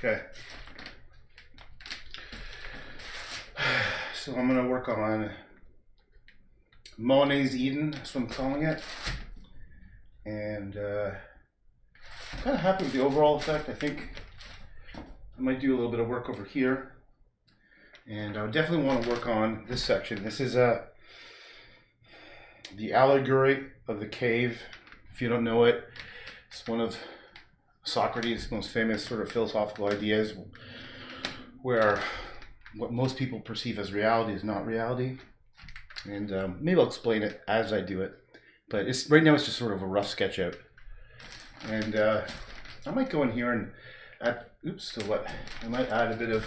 Okay. So I'm gonna work on Monet's Eden, that's what I'm calling it. And I'm kind of happy with the overall effect. I think I might do a little bit of work over here. And I would definitely want to work on this section. This is the allegory of the cave. If you don't know it, it's one of Socrates' most famous sort of philosophical ideas, where what most people perceive as reality is not reality. And maybe I'll explain it as I do it. But right now it's just sort of a rough sketch out. And I might go in here and add, I might add a bit of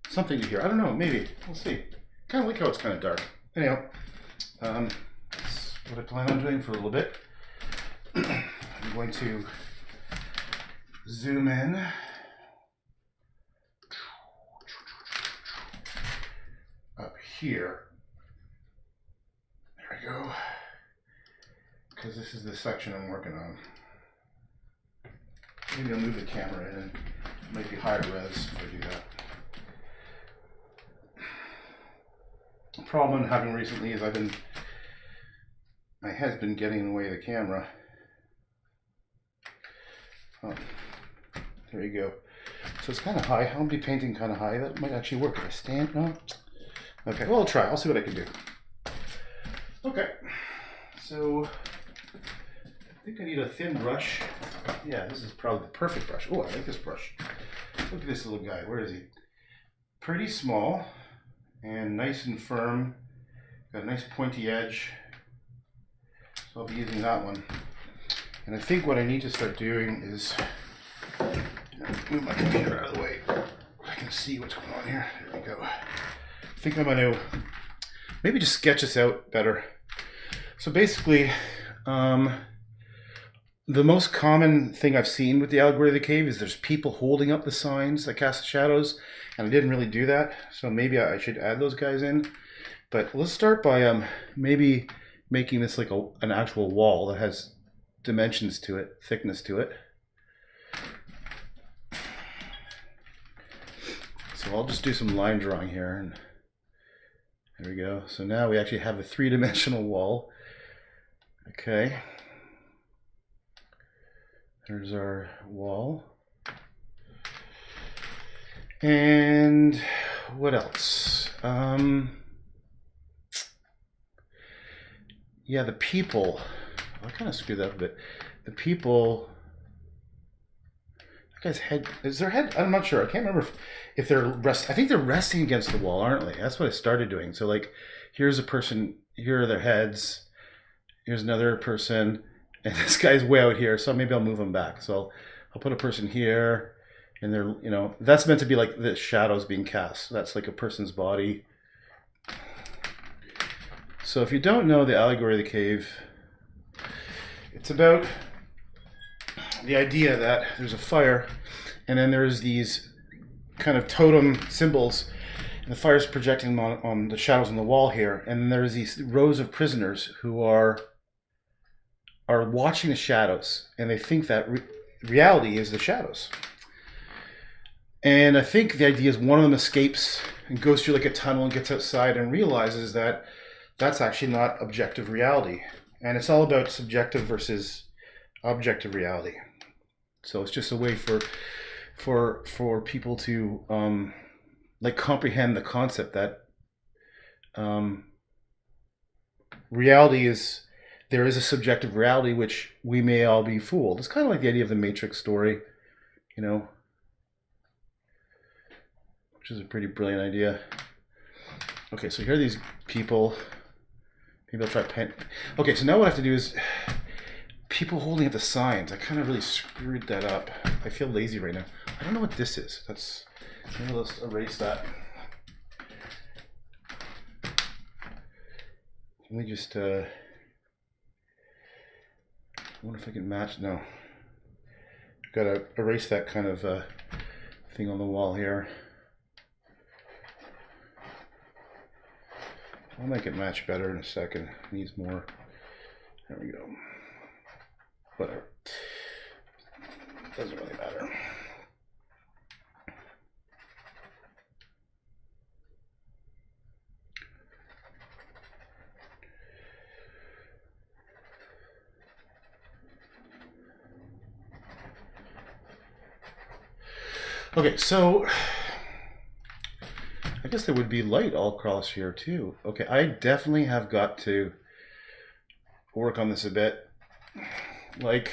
something to here. I don't know, maybe. We'll see. Kind of like how it's kind of dark. Anyhow, that's what I plan on doing for a little bit. I'm going to zoom in. Up here. There we go. Because this is the section I'm working on. Maybe I'll move the camera in and it might be higher res if I do that. The problem I'm having recently is my head's been getting in the way of the camera. Oh, there you go. So it's kind of high. I'll be painting kind of high. That might actually work if I stand. No? Okay, well, I'll try. I'll see what I can do. Okay, so I think I need a thin brush. Yeah, this is probably the perfect brush. Oh, I like this brush. Look at this little guy. Where is he? Pretty small and nice and firm. Got a nice pointy edge. So I'll be using that one. And I think what I need to start doing is move my computer out of the way. I can see what's going on here. There we go. I think I'm going to maybe just sketch this out better. So basically, the most common thing I've seen with the allegory of the cave is there's people holding up the signs that cast the shadows, and I didn't really do that, so maybe I should add those guys in. But let's start by maybe making this like an actual wall that has dimensions to it, thickness to it. So I'll just do some line drawing here, and there we go. So now we actually have a three-dimensional wall. Okay. There's our wall. And what else? Yeah, the people. I kind of screwed that up a bit. The people. That guy's head. Is their head? I'm not sure. I can't remember if they're I think they're resting against the wall, aren't they? That's what I started doing. So like, here's a person. Here are their heads. Here's another person. And this guy's way out here, so maybe I'll move him back. So I'll put a person here, and they're, that's meant to be like the shadows being cast. That's like a person's body. So if you don't know the allegory of the cave, it's about the idea that there's a fire, and then there's these kind of totem symbols, and the fire's projecting on the shadows on the wall here, and there's these rows of prisoners who are watching the shadows, and they think that reality is the shadows. And I think the idea is one of them escapes and goes through like a tunnel and gets outside and realizes that that's actually not objective reality. And it's all about subjective versus objective reality. So it's just a way for people to like comprehend the concept that reality is, there is a subjective reality which we may all be fooled. It's kind of like the idea of the Matrix story, which is a pretty brilliant idea. Okay, so here are these people. Maybe I'll try pen. Okay, so now what I have to do is people holding up the signs. I kind of really screwed that up. I feel lazy right now. I don't know what this is. Maybe let's erase that. Let me just, I wonder if I can match. No. Got to erase that kind of thing on the wall here. I'll make it match better in a second. It needs more. There we go. Whatever. Doesn't really matter. Okay, so I guess there would be light all across here too. Okay, I definitely have got to work on this a bit. Like,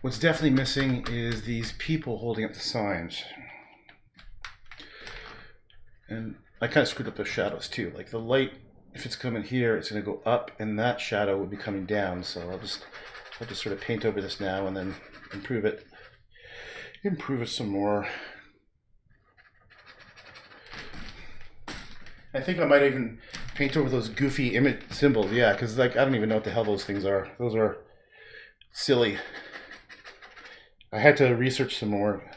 what's definitely missing is these people holding up the signs. And I kind of screwed up the shadows too. Like the light, if it's coming here, it's going to go up, and that shadow would be coming down. So I'll just sort of paint over this now and then improve it some more. I think I might even paint over those goofy image symbols. Yeah, because like I don't even know what the hell those things are. Those are silly. I had to research some more.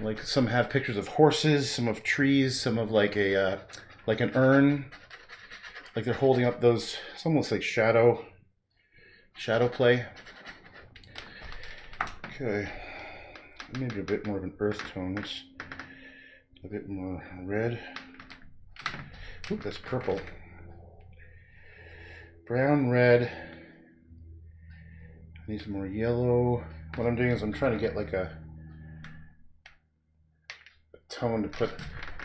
Like some have pictures of horses, some of trees, some of like a like an urn. Like they're holding up those. It's almost like shadow play. Okay, maybe a bit more of an earth tone. Let's a bit more red. Oop, that's purple. Brown, red. I need some more yellow. What I'm doing is I'm trying to get like a tone to put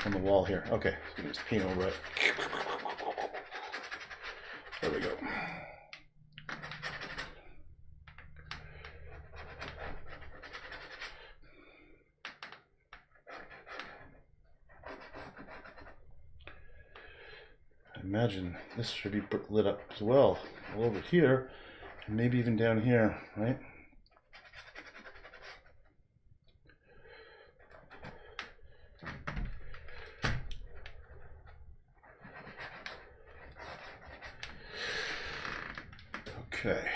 on the wall here. Okay, so just paint over it. There we go. I imagine this should be lit up as well, all over here, and maybe even down here, right? Okay.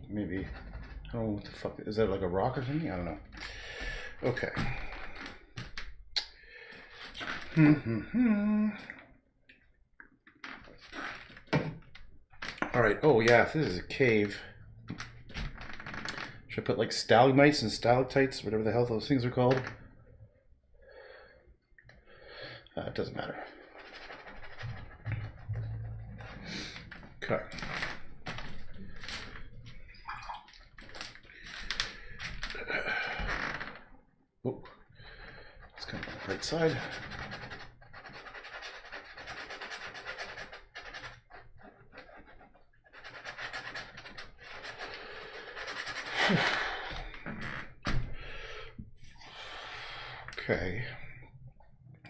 Maybe, I don't know what the fuck, is that like a rock or something? I don't know. Okay. All right, oh yeah, if this is a cave, should I put like stalagmites and stalactites, whatever the hell those things are called? It doesn't matter. Okay. Oh, let's come on the right side. Okay.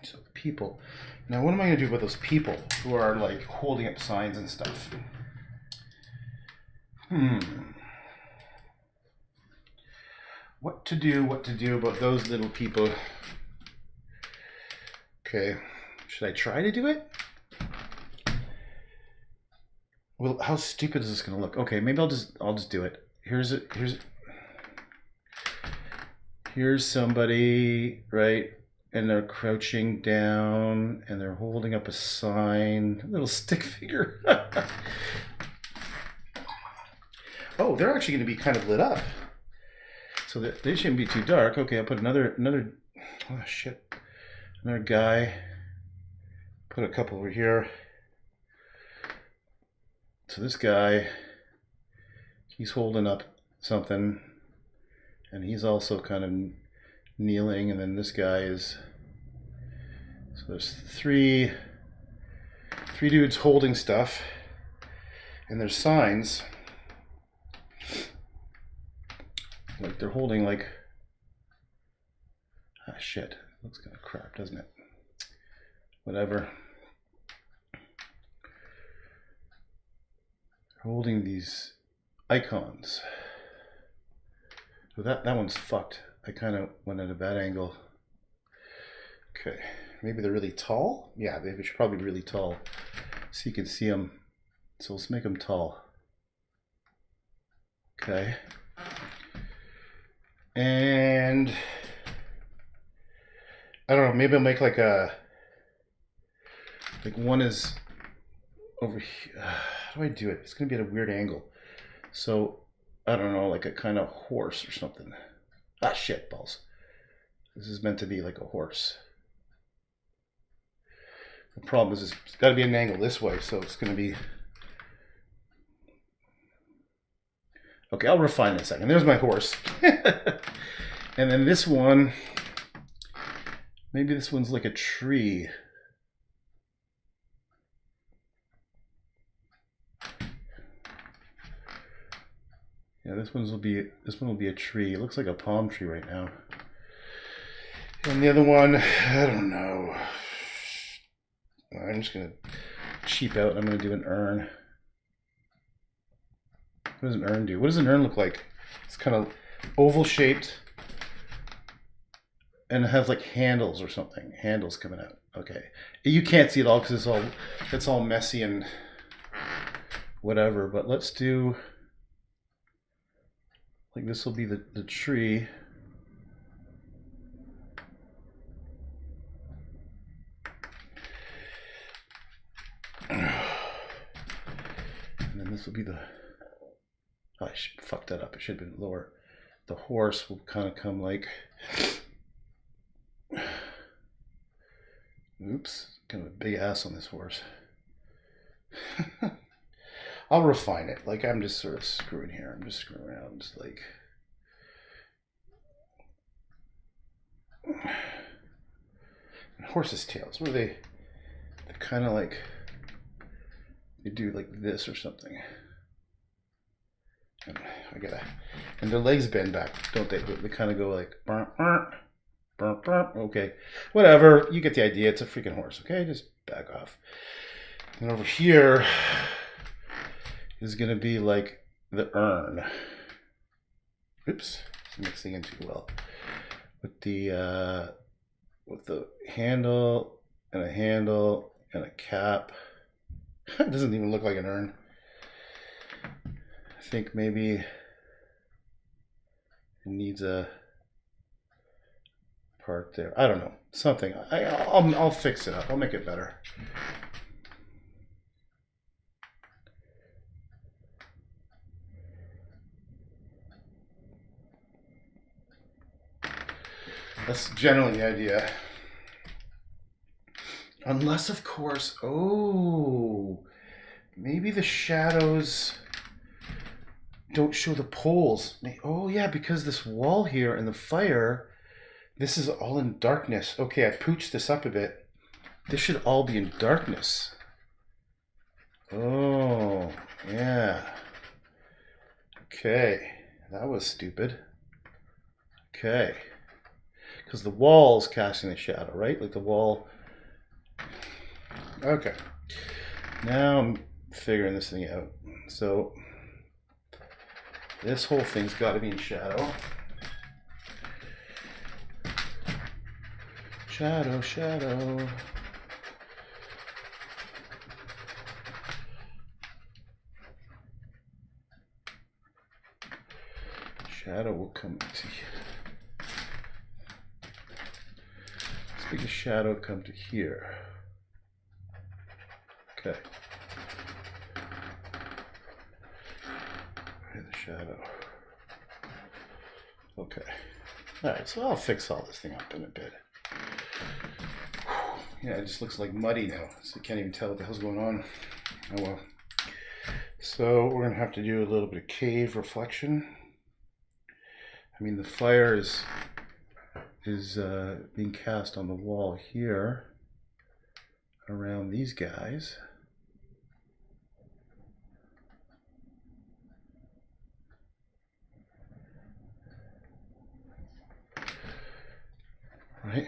So the people. Now what am I going to do with those people who are like holding up signs and stuff? What to do about those little people? Okay. Should I try to do it? Well, how stupid is this going to look? Okay, maybe I'll just do it. Here's somebody, right? And they're crouching down and they're holding up a sign, a little stick figure. Oh, they're actually going to be kind of lit up. So they shouldn't be too dark. Okay, I'll put another, oh shit. Another guy. Put a couple over here. So this guy, he's holding up something. And he's also kind of kneeling, and then this guy is, so there's three dudes holding stuff, and there's signs, like they're holding like, shit, looks kind of crap, doesn't it? Whatever. They're holding these icons. So that one's fucked. I kind of went at a bad angle. Okay, maybe they're really tall? Yeah, they should probably be really tall. So you can see them. So let's make them tall. Okay. And I don't know, maybe I'll make like one is over here. How do I do it? It's gonna be at a weird angle. So I don't know, like a kind of horse or something. Ah, shit balls. This is meant to be like a horse. The problem is it's got to be an angle this way, so it's going to be... Okay, I'll refine in a second. There's my horse. And then this one, maybe this one's like a tree. Yeah, this one will be a tree. It looks like a palm tree right now. And the other one, I don't know. I'm just gonna cheap out. I'm gonna do an urn. What does an urn do? What does an urn look like? It's kind of oval shaped and it has like handles or something. Handles coming out. Okay, you can't see it all because it's all messy and whatever. But let's do like this will be the tree. And then this will be the. Oh, I fucked that up. It should have been lower. The horse will kind of come like. Oops, kind of a big ass on this horse. I'll refine it. Like I'm just sort of screwing here. I'm just screwing around. Just like. And horses' tails. What are they? They're kind of like. They do like this or something. And and their legs bend back, don't they? They kind of go like, burp, burp, burp, burp. Okay, whatever. You get the idea. It's a freaking horse. Okay, just back off. And over here is gonna be like the urn. Oops, it's mixing in too well. With the handle and a cap. It doesn't even look like an urn. I think maybe it needs a part there. I don't know, something. I'll fix it up. I'll make it better. That's generally the idea. Unless, of course, maybe the shadows don't show the poles. Oh yeah, because this wall here and the fire, this is all in darkness. Okay, I pooched this up a bit. This should all be in darkness. Oh, yeah. Okay, that was stupid. Okay. Because the wall's casting the shadow, right? Like the wall. Okay. Now I'm figuring this thing out. So this whole thing's got to be in shadow. Shadow, shadow. Shadow will come to here. Let's make the shadow come to here. Okay. The shadow. Okay. Alright, so I'll fix all this thing up in a bit. Yeah, it just looks like muddy now, so you can't even tell what the hell's going on. Oh well. So we're gonna have to do a little bit of cave reflection. I mean, the fire is being cast on the wall here around these guys. Right.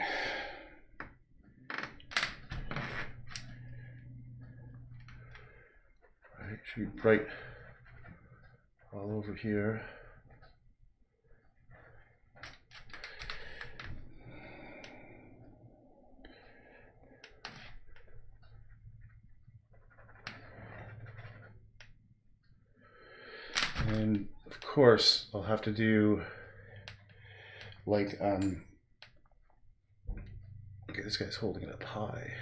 Right, should be bright all over here. And of course, I'll have to do like okay, this guy's holding it up high.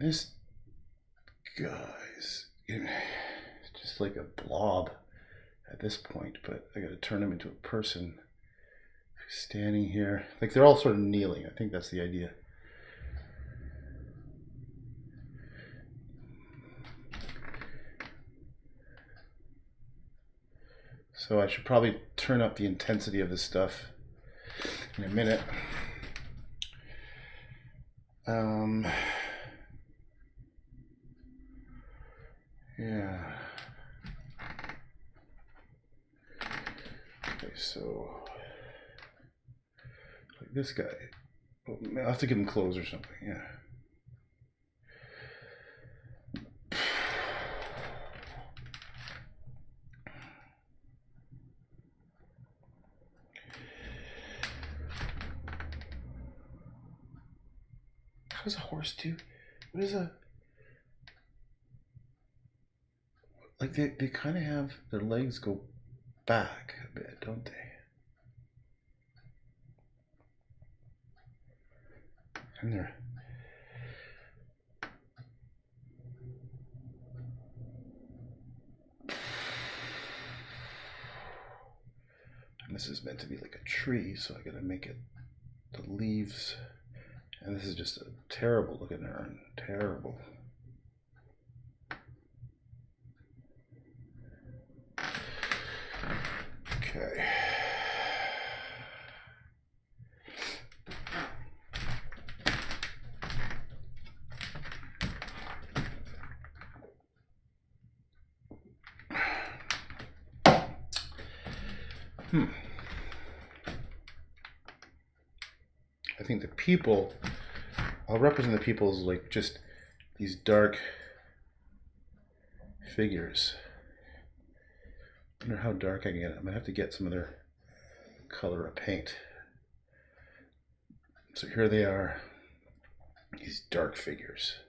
this guy's just like a blob at this point, but I gotta turn him into a person standing here. Like they're all sort of kneeling. I think that's the idea. So I should probably turn up the intensity of this stuff in a minute. Yeah. Okay, so like this guy. Oh, I'll have to give him clothes or something. Yeah. How does a horse do? What is a... Like they kind of have their legs go back a bit, don't they? And they're... And this is meant to be like a tree, so I gotta make it the leaves. And this is just a terrible looking urn. Terrible. Okay. I think the people, I'll represent the people as like just these dark figures. I wonder how dark I can get it. I'm gonna have to get some other color of paint. So here they are, these dark figures.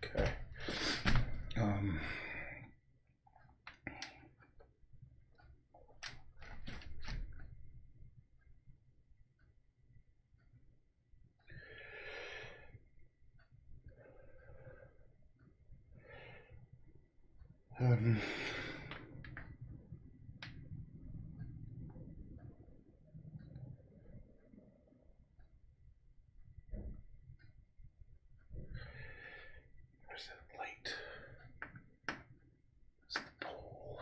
Okay. Where's that light? That's the pole.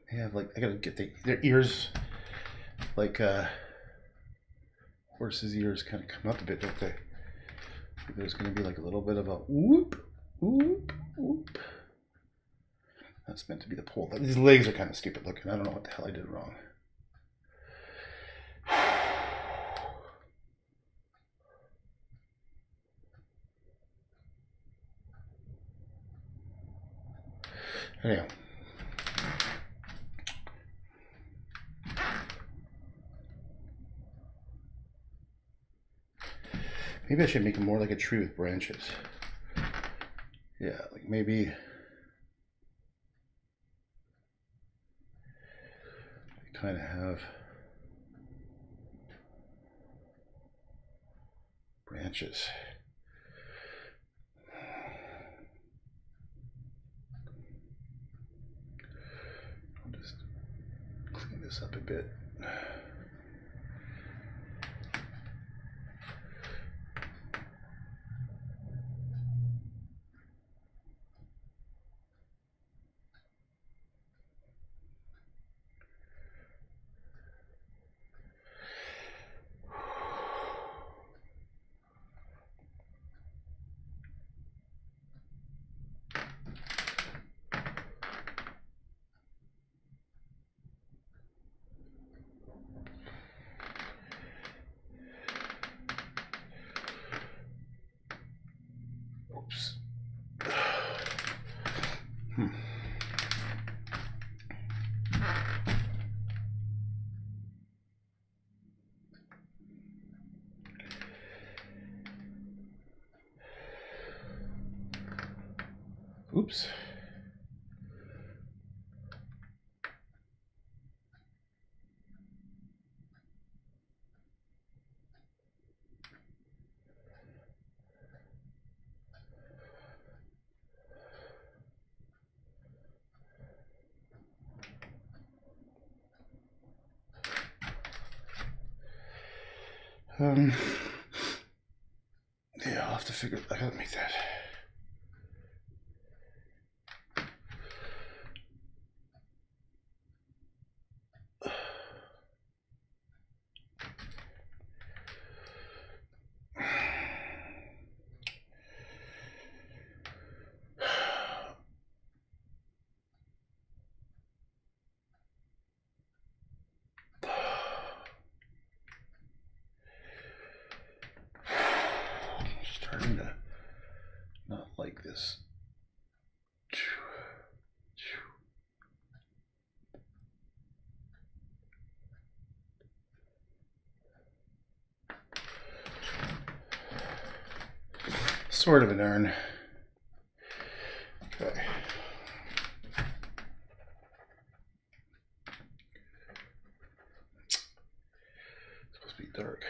They have like, I gotta get their ears, like horses' ears kind of come up a bit, don't they? There's gonna be like a little bit of a whoop, whoop, whoop. That's meant to be the pole. These legs are kind of stupid looking. I don't know what the hell I did wrong. Anyhow. Maybe I should make it more like a tree with branches. Yeah, like maybe kind of have branches. I'll just clean this up a bit. Oops. Yeah, I'll have to figure. I gotta make that. Starting to not like this. Sort of an urn. Okay. It's supposed to be dark.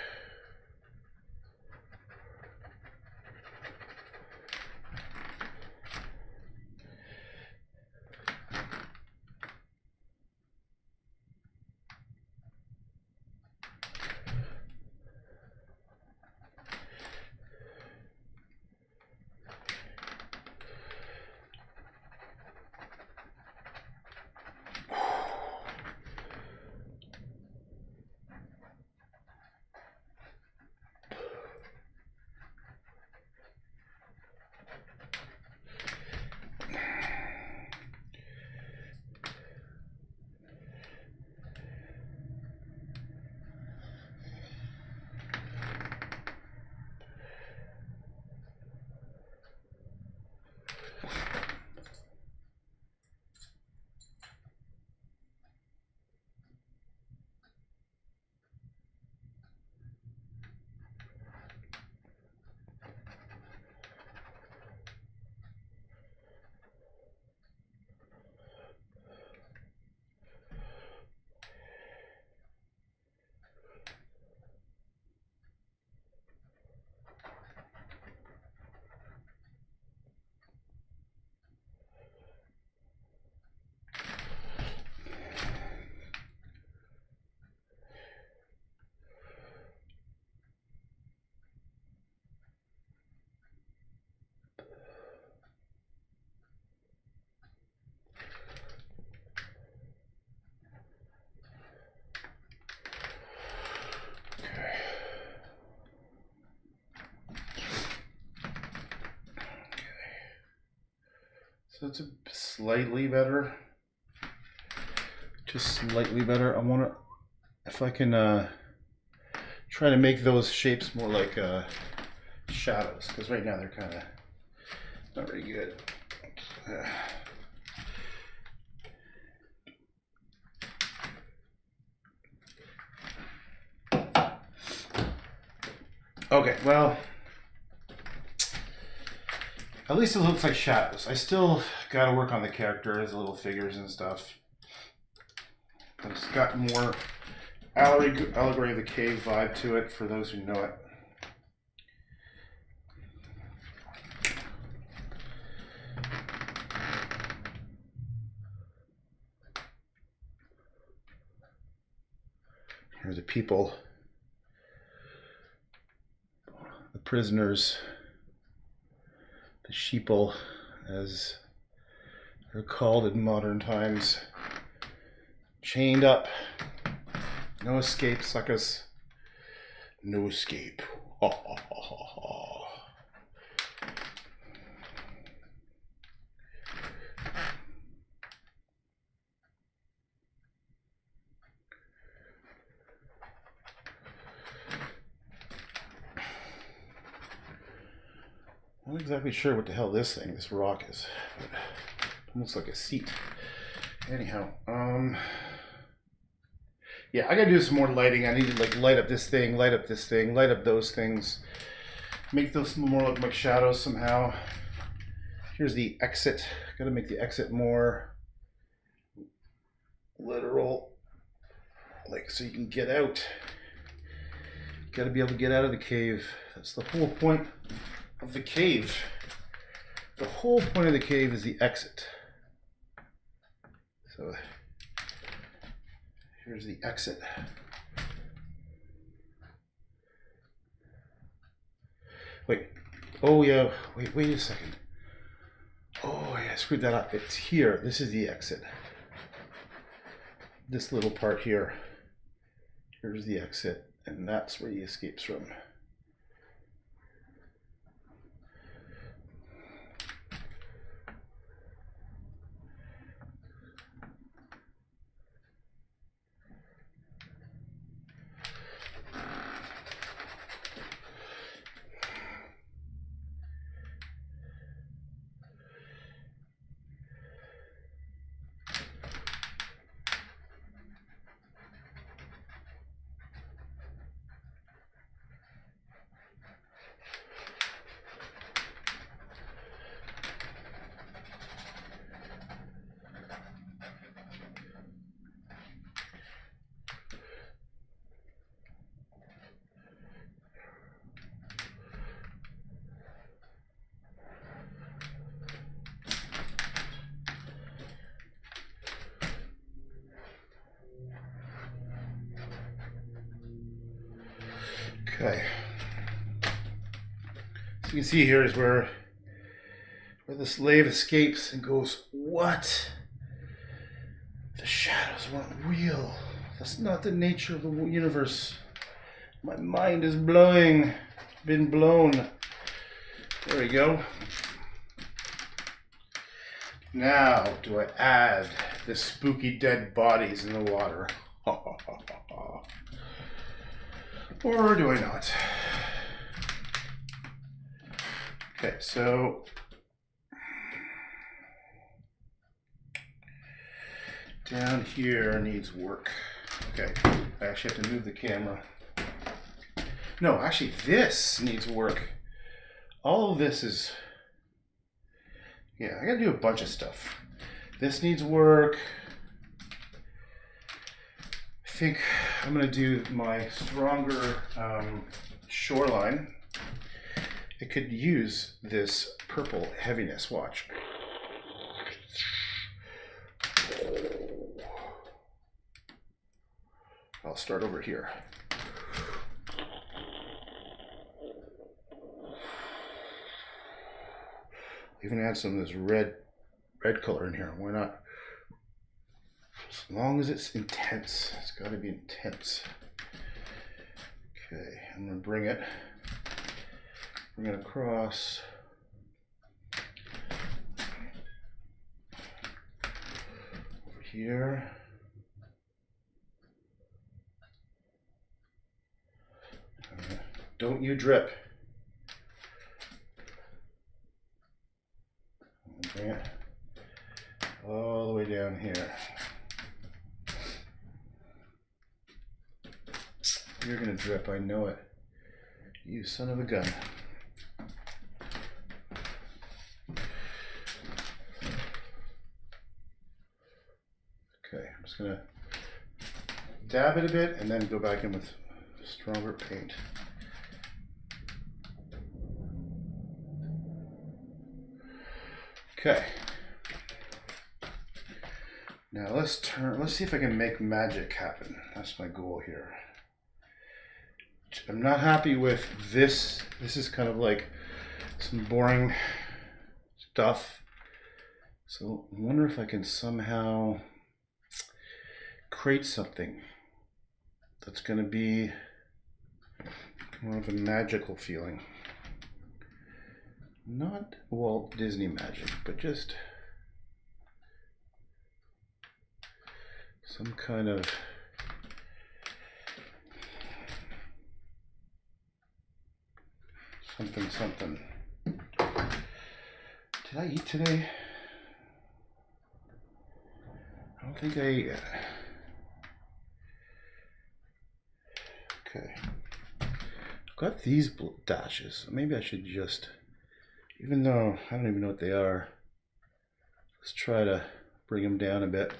So it's slightly better. Just slightly better. I want to, if I can try to make those shapes more like shadows, because right now they're kind of not very good. Okay, well, at least it looks like shadows. I still got to work on the characters, the little figures and stuff. It's got more Allegory of the Cave vibe to it, for those who know it. Here are the people, the prisoners, the sheeple, as they're called in modern times, chained up. No escape, suckers. No escape. Ha ha ha ha ha. I'm not exactly sure what the hell this rock is. But it looks like a seat. Anyhow, yeah, I gotta do some more lighting. I need to like light up this thing, light up this thing, light up those things. Make those more look like shadows somehow. Here's the exit. Got to make the exit more literal, like so you can get out. Got to be able to get out of the cave. That's the whole point of the cave. The whole point of the cave is the exit. So here's the exit. Wait. Oh yeah. Wait a second. Oh yeah, I screwed that up. It's here. This is the exit. This little part here. Here's the exit, and that's where he escapes from. Okay. So you can see here is where the slave escapes and goes, what? The shadows weren't real. That's not the nature of the universe. My mind is blowing. Been blown. There we go. Now do I add the spooky dead bodies in the water? Or do I not? Okay, so down here needs work. Okay, I actually have to move the camera. No, actually this needs work. All of this is, yeah, I gotta do a bunch of stuff. This needs work. I think I'm gonna do my stronger shoreline. It could use this purple heaviness, watch. I'll start over here. Even add some of this red color in here. Why not? As long as it's intense. It's got to be intense. Okay, I'm going to bring it across. Over here. Don't you drip. Bring it all the way down here. You're gonna drip, I know it. You son of a gun. Okay, I'm just gonna dab it a bit and then go back in with stronger paint. Okay. Now let's see if I can make magic happen. That's my goal here. I'm not happy with this. This is kind of like some boring stuff. So I wonder if I can somehow create something that's going to be more of a magical feeling. Not Walt Disney magic, but just some kind of something. Did I eat today? I don't think I ate yet. Okay. I've got these dashes. Maybe I should just even though I don't even know what they are. Let's try to bring them down a bit.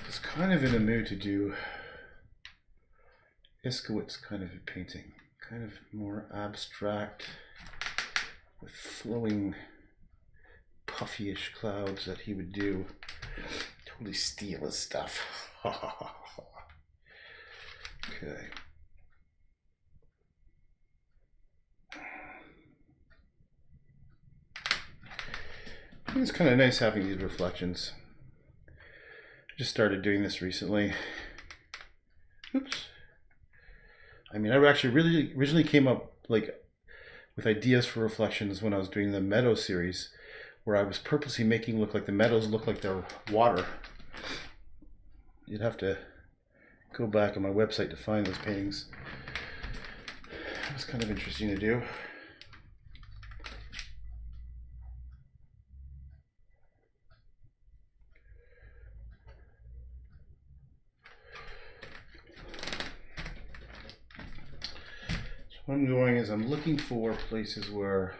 It's kind of in the mood to do Iskowitz kind of a painting, kind of more abstract with flowing puffy-ish clouds that he would do. Totally steal his stuff. Okay. I think it's kind of nice having these reflections. I just started doing this recently. Oops. I mean, I actually originally came up like with ideas for reflections when I was doing the Meadow series, where I was purposely making look like the meadows look like they're water. You'd have to go back on my website to find those paintings. It was kind of interesting to do. What I'm doing is I'm looking for places where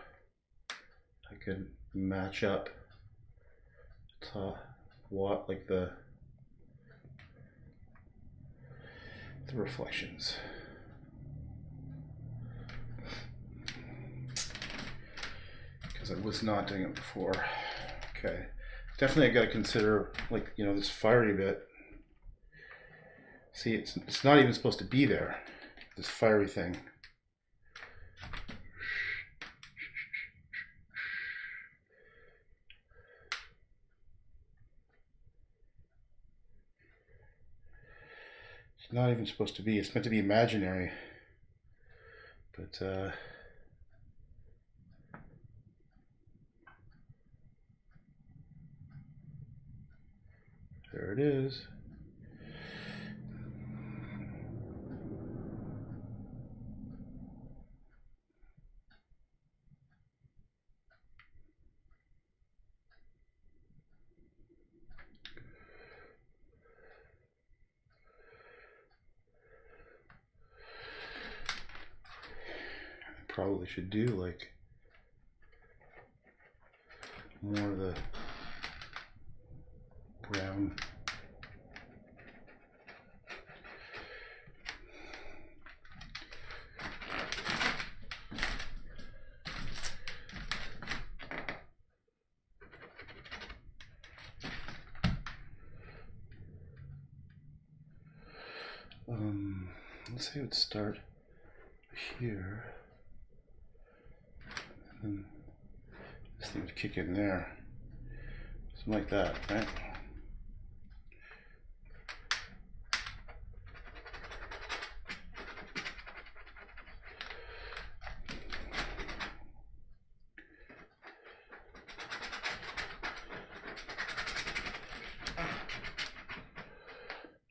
I can match up like the reflections. Because I was not doing it before. Okay. Definitely I gotta consider, like, you know, this fiery bit. See, it's not even supposed to be there, this fiery thing. It's not even supposed to be. It's meant to be imaginary. But there it is. Probably should do like more of the brown. Let's say it would start here. And this thing would kick in there. Something like that, right?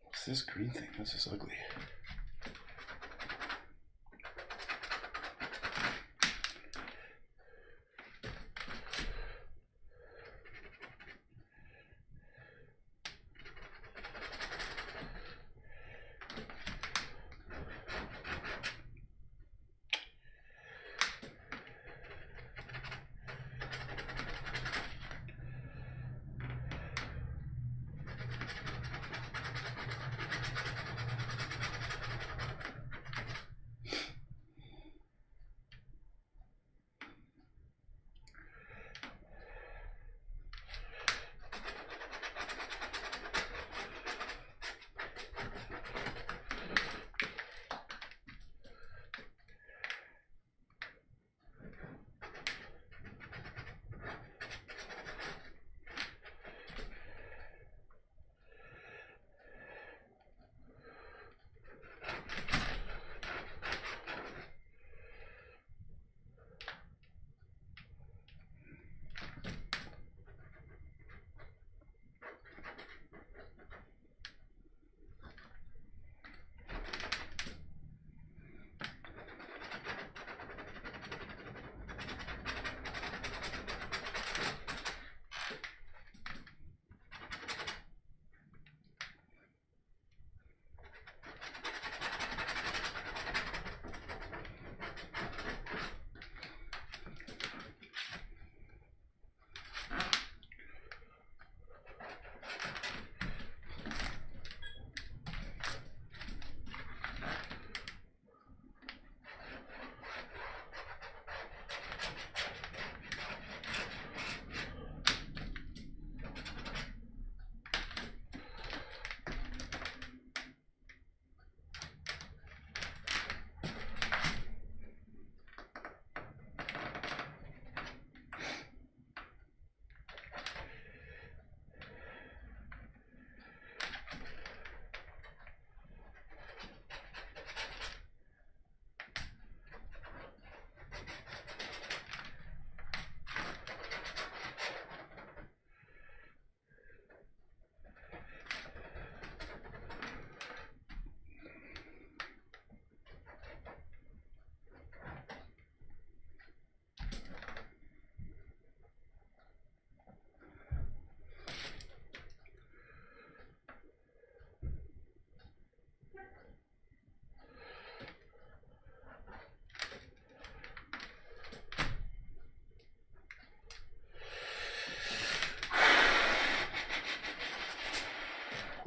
What's this green thing? This is ugly.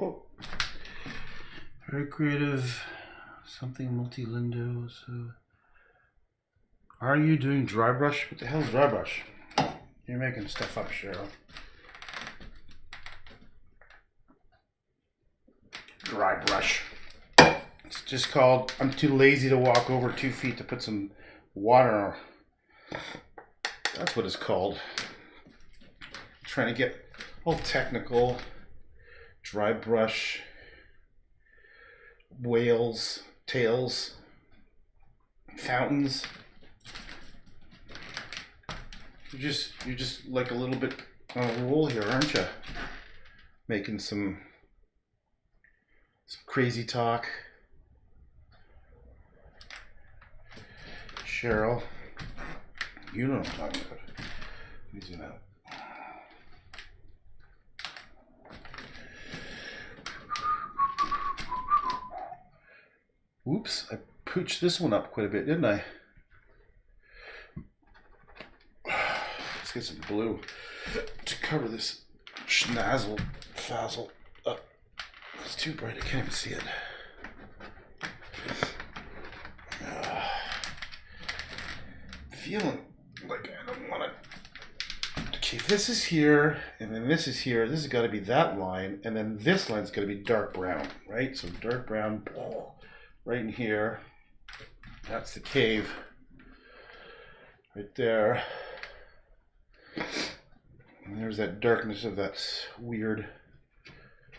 quote. Very creative. Something multi-lindo. So, are you doing dry brush? What the hell is dry brush? You're making stuff up, Cheryl. Dry brush. It's just called, I'm too lazy to walk over 2 feet to put some water on. That's what it's called. I'm trying to get all technical. Dry brush. Whales. Tails. Fountains. You're just like a little bit on a roll here, aren't you? Making some crazy talk. Cheryl, you know what I'm talking about. Let me zoom out. Oops, I pooched this one up quite a bit, didn't I? Let's get some blue to cover this schnazzle fazzle up. It's too bright, I can't even see it. Feeling like I don't want to. Okay, if this is here, and then this is here, this has got to be that line, and then this line's got to be dark brown, right? So dark brown, right in here. That's the cave, right there. And there's that darkness of that weird.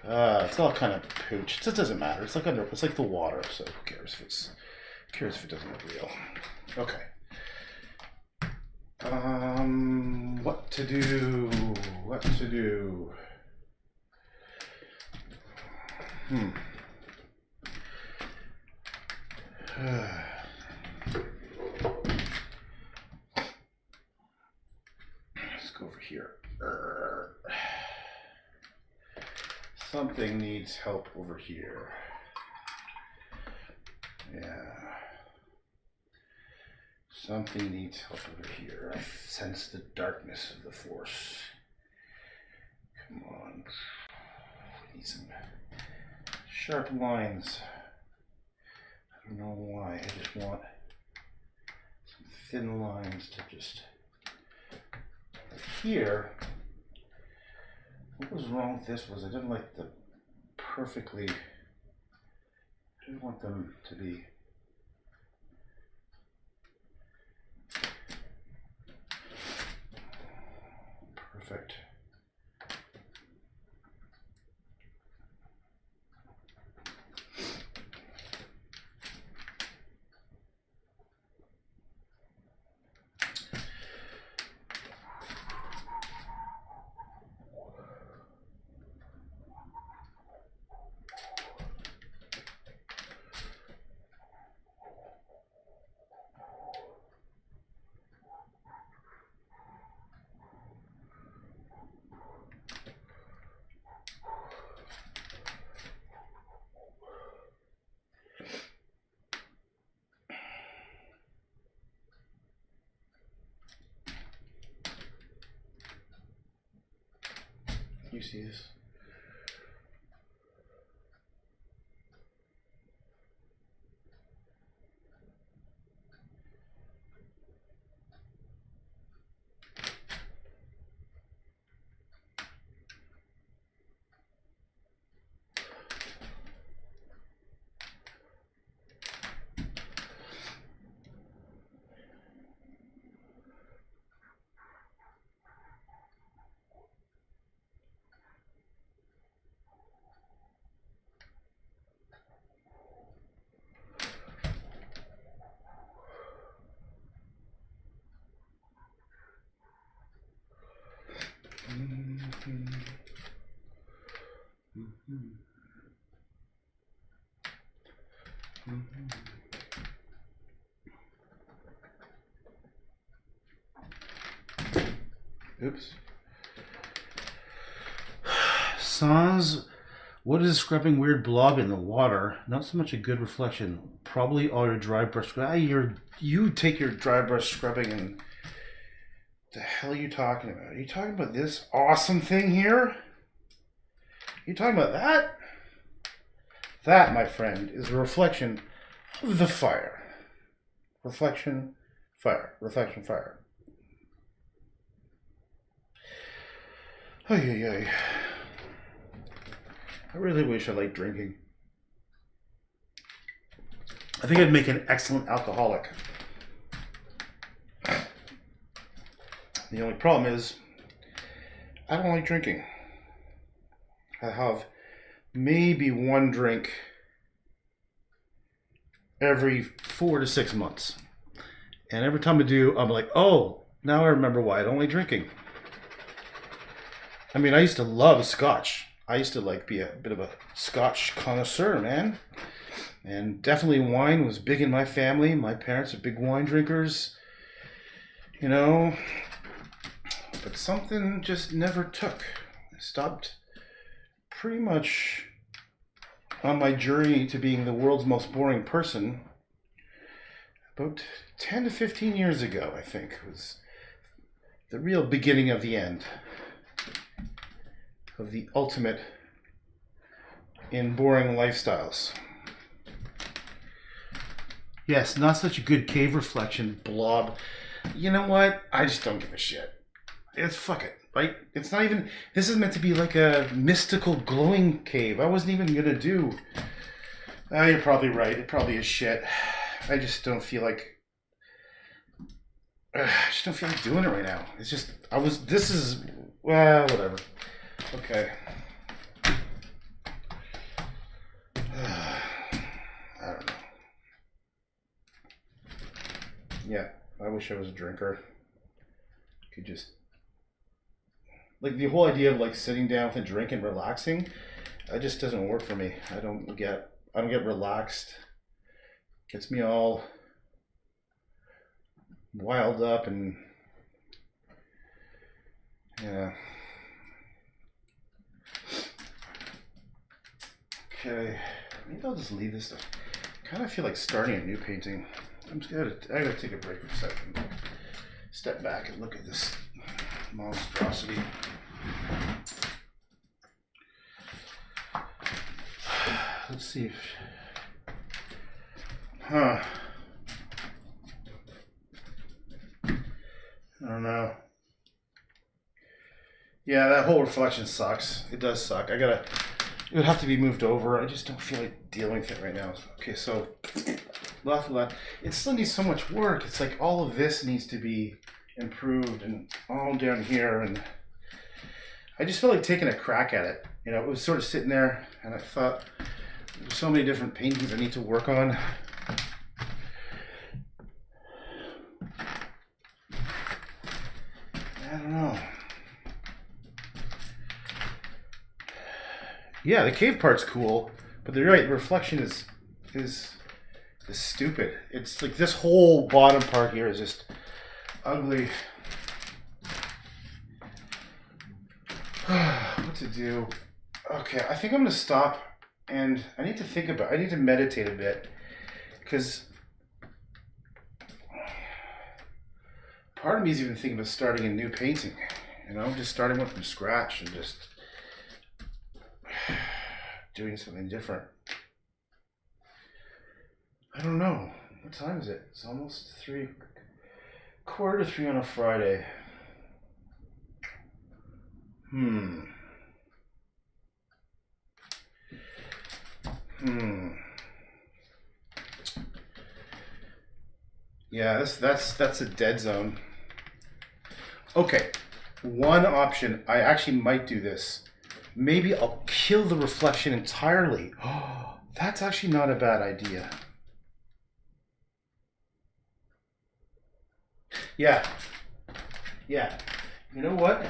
It's all kind of pooch. It just doesn't matter. It's like it's like the water. So who cares if it's? Who cares if it doesn't look real? Okay. What to do? What to do? Let's go over here. Something needs help over here. Yeah. Something needs help over here. I sense the darkness of the force. Come on. We need some sharp lines. I don't know why. I just want some thin lines to just... Here, what was wrong with this was I didn't like the perfectly... I didn't want them to be... Perfect. You see this? Oops. Sans, what is scrubbing weird blob in the water? Not so much a good reflection. Probably all your dry brush scrubbing. You take your dry brush scrubbing and the hell are you talking about? Are you talking about this awesome thing here? You talking about that? That, my friend, is a reflection of the fire. Reflection, fire. Reflection, fire. Ay, ay, ay. I really wish I liked drinking. I think I'd make an excellent alcoholic. The only problem is, I don't like drinking. I have maybe one drink every 4 to 6 months. And every time I do, I'm like, oh, now I remember why I don't like drinking. I mean, I used to love scotch. I used to like be a bit of a scotch connoisseur, man. And definitely wine was big in my family. My parents are big wine drinkers, you know. But something just never took. I stopped pretty much on my journey to being the world's most boring person about 10 to 15 years ago, I think, was the real beginning of the end. Of the ultimate in boring lifestyles. Yes, not such a good cave reflection blob. You know what? I just don't give a shit. It's fuck it, right? It's not even, this is meant to be like a mystical glowing cave. I wasn't even gonna do. You're probably right. It probably is shit. I just don't feel like doing it right now. It's just, well, whatever. Okay. I don't know. Yeah, I wish I was a drinker. Could just, like, the whole idea of like sitting down with a drink and relaxing, that just doesn't work for me. I don't get relaxed. Gets me all wild up and yeah. Okay, maybe I'll just leave this stuff. Kind of feel like starting a new painting. I gotta take a break for a second. Step back and look at this monstrosity. Let's see if, I don't know. Yeah, that whole reflection sucks. It does suck. It would have to be moved over. I just don't feel like dealing with it right now. Okay, so it still needs so much work. It's like all of this needs to be improved and all down here, and I just felt like taking a crack at it. You know, it was sort of sitting there, and I thought there's so many different paintings I need to work on. I don't know. Yeah, the cave part's cool, but you're right. The reflection is stupid. It's like this whole bottom part here is just ugly. What to do? Okay, I think I'm gonna stop, and I need to meditate a bit, because part of me is even thinking about starting a new painting. You know, just starting one from scratch and just doing something different. I don't know. What time is it? It's almost 2:45 on a Friday. Yeah, that's a dead zone. Okay, one option. I actually might do this. Maybe I'll kill the reflection entirely. Oh, that's actually not a bad idea. Yeah. Yeah. You know what?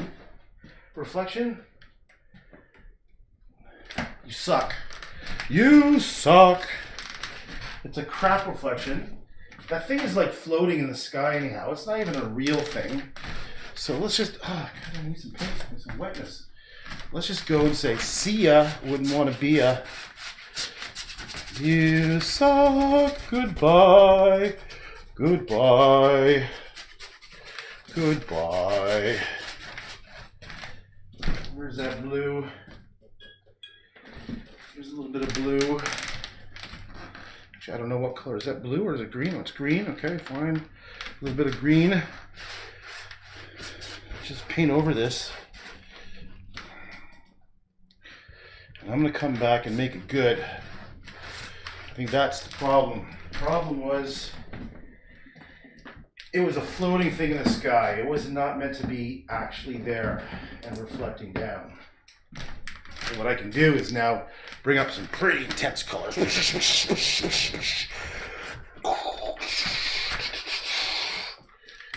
Reflection? You suck. You suck. It's a crap reflection. That thing is like floating in the sky anyhow. It's not even a real thing. So let's just, God, I need some paint, I need some wetness. Let's just go and say, see ya, wouldn't want to be a. You suck, goodbye, goodbye, goodbye. Where's that blue? There's a little bit of blue. Actually, I don't know what color. Is that blue or is it green? Oh, it's green. Okay, fine. A little bit of green. Just paint over this. And I'm going to come back and make it good. I think that's the problem. The problem was it was a floating thing in the sky. It was not meant to be actually there and reflecting down. So what I can do is now bring up some pretty intense colors.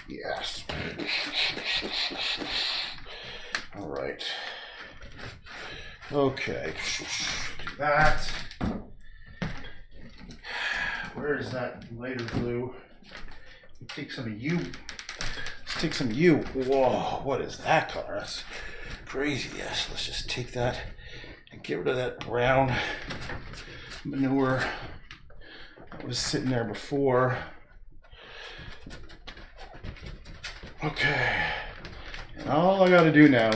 Yes. All right. Okay. Do that. Where is that lighter blue? Take some of you. Let's take some of you. Whoa, what is that color? That's crazy. Yes, let's just take that and get rid of that brown manure that was sitting there before. Okay. And all I gotta do now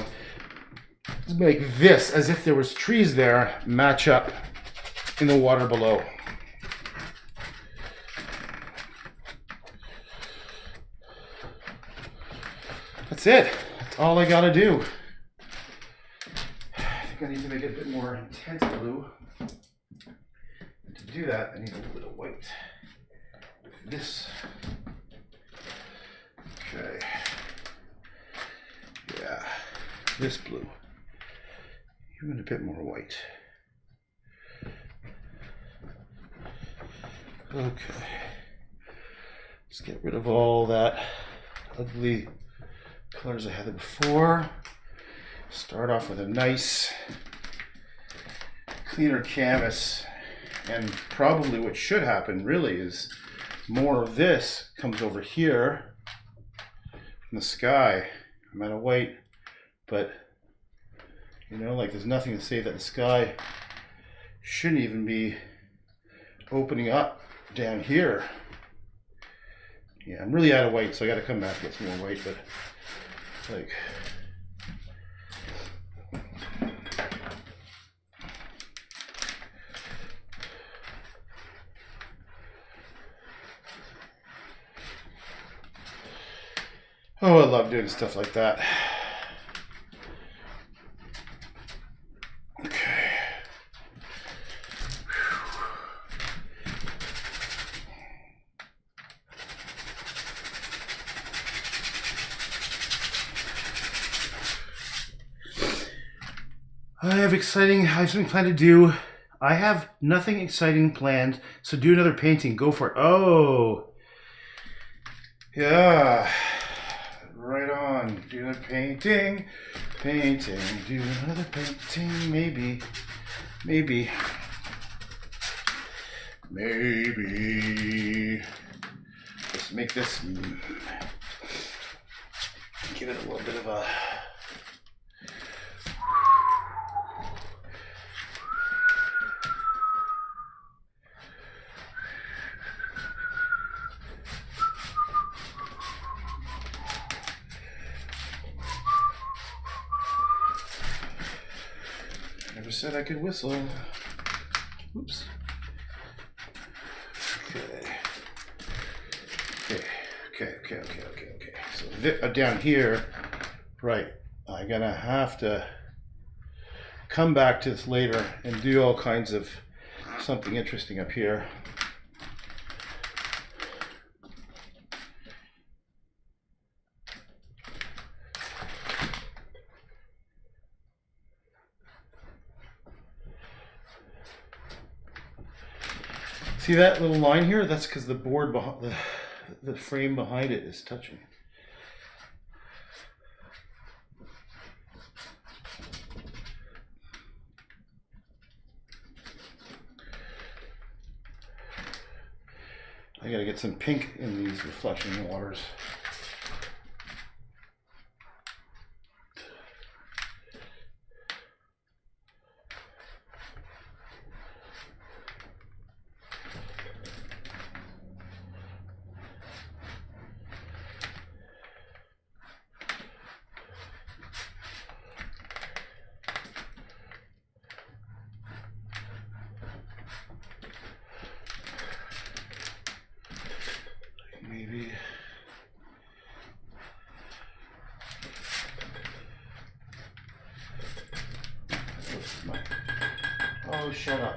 is make this, as if there was trees there, match up in the water below. That's it. That's all I gotta do. I think I need to make it a bit more intense blue. And to do that, I need a little bit of white. With this. Okay. Yeah. This blue. Even a bit more white. Okay. Let's get rid of all that ugly colors I had before. Start off with a nice cleaner canvas, and probably what should happen really is more of this comes over here from the sky. I'm out of white, but you know, like there's nothing to say that the sky shouldn't even be opening up down here. Yeah, I'm really out of white, so I got to come back and get some more white, but like, oh, I love doing stuff like that. Okay. I have something planned to do. I have nothing exciting planned, so do another painting. Go for it. Oh. Yeah. Right on. Do another painting. Painting. Do another painting. Maybe. Maybe. Maybe. Let's make this. Give it a little bit of a. Never said I could whistle. Oops. Okay. So down here, right, I'm gonna have to come back to this later and do all kinds of something interesting up here. See that little line here? That's because the board behind the frame behind it is touching. I gotta get some pink in these reflection waters. Oh, shut up.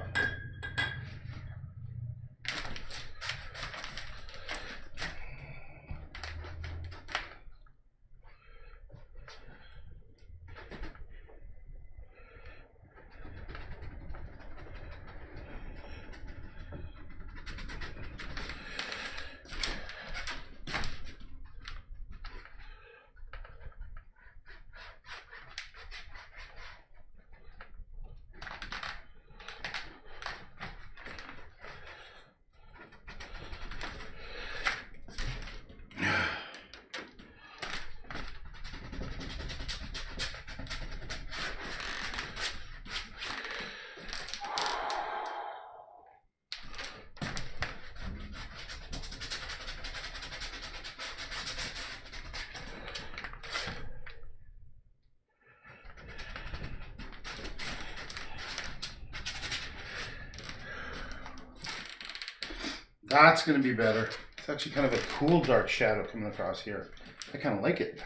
That's going to be better. It's actually kind of a cool dark shadow coming across here. I kind of like it.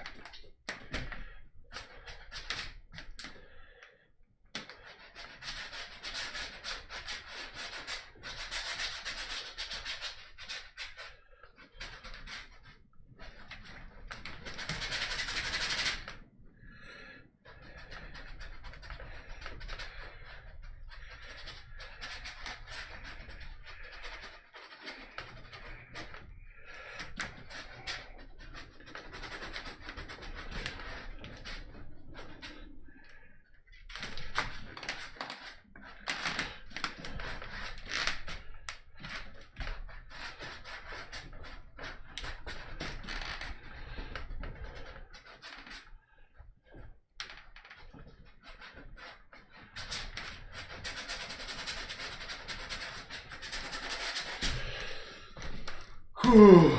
Whew.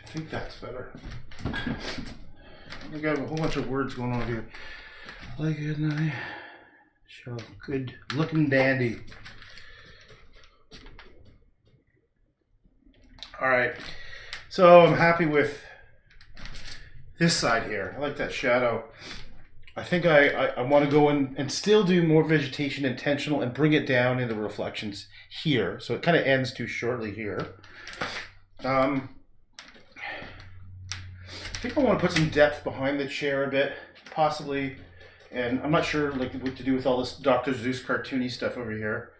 I think that's better. I got a whole bunch of words going on here. Like it, and I show good looking dandy. All right, so I'm happy with this side here. I like that shadow. I think I want to go in and still do more vegetation intentional and bring it down into reflections here. So it kind of ends too shortly here. I think I want to put some depth behind the chair a bit, possibly. And I'm not sure like what to do with all this Dr. Zeus cartoony stuff over here.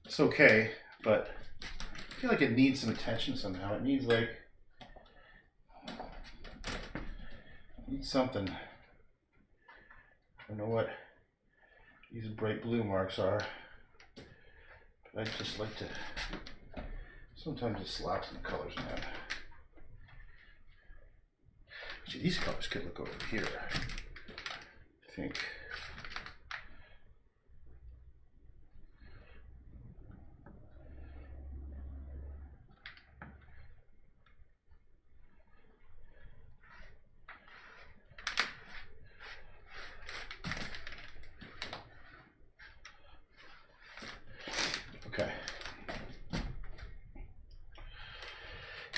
It's okay, but I feel like it needs some attention somehow. It needs like, something. I don't know what these bright blue marks are, but I'd just like to sometimes just slap some colors in that. Actually, these colors could look over here, I think.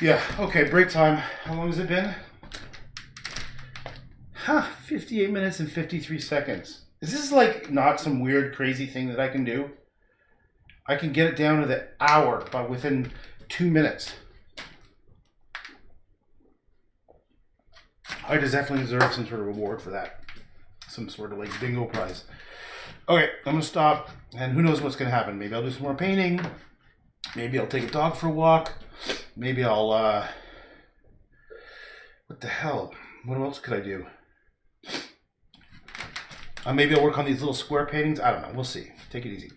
Yeah, okay, break time. How long has it been? 58 minutes and 53 seconds. Is this like not some weird, crazy thing that I can do? I can get it down to the hour, but within 2 minutes. I just definitely deserve some sort of reward for that. Some sort of like bingo prize. Okay, I'm gonna stop, and who knows what's gonna happen. Maybe I'll do some more painting. Maybe I'll take a dog for a walk. Maybe I'll, what the hell? What else could I do? Maybe I'll work on these little square paintings. I don't know. We'll see. Take it easy.